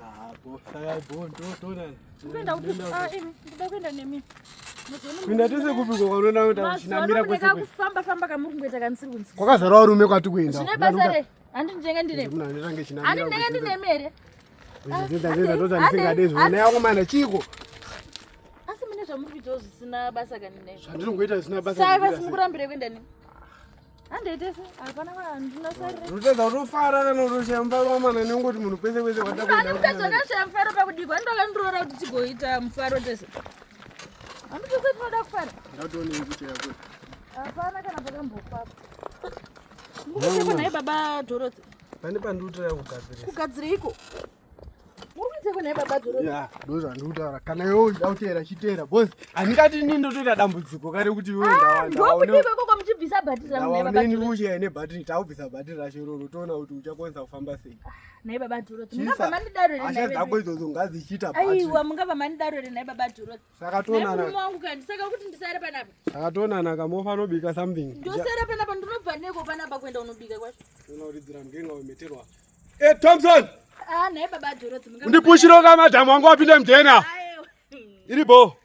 Hapo saka bonto Unaenda kwenda nemi. Mina tese kupiko kwaona kuti chinamira kwese kwese. Kufamba kamurungweta kanisirunzi. Kwakazara varume kwati kuenda. Zvine basa re. Handinjenga ndine. Muna ndirange chinamira. Handinjenga ndine mere. Ndinda tota ndisingadezo. Ona yako mana chiko. Asi mine zvamuri kuita zvisina basa kanine. Zvandinongoita zvisina basa. Sai vasimurambire kwenda nini? Handetese hapana ndinasarira. Rutedza utofara kana utoshamba vamana nengoti munhu kwese kwese kwatakwenda. Ndakashaya mufaro pakudikwa ndakandorora kuti tigoita mufaro tese. Handitese tinoda kufara. Ndatoone kuti yako. Hapana kana pakambofa. Mukuteka naye baba Dorothy. Pane pandutira kugadzira. Kugadzira iko. Mukuteka naye baba Dorothy. Ya, ndoza ndutaura. Kana iwe uchitera chitera boss. Andikati nini ndotoita dambudziko kare kuti iwe ndawanda. Ndokudikwe koko muchibvisa bhatiri ramu naye baba Dorothy. Nini kuchaya nebhatiri taubvisa bhatiri racho iroro toona kuti uchakwanisa kufamba sei. Naye baba Dorothy. Mungava mandidaro naye. Asha dzako idzodzo ngadzichita bhatiri. Aiwa mungava mandidaro naye baba Dorothy. Saka tonana. Naye wangu kandi saka kuti ndisare panapa. Saka tonana kamofa nobika something. Ndosara panapa ndinobva neko panapa kwenda unobika kwacho. Unouridzira mugenga wemeterwa. Thompson. Naye baba Dorothy. Undipushira kama madhamu wangu apinde mudhena. Iribo.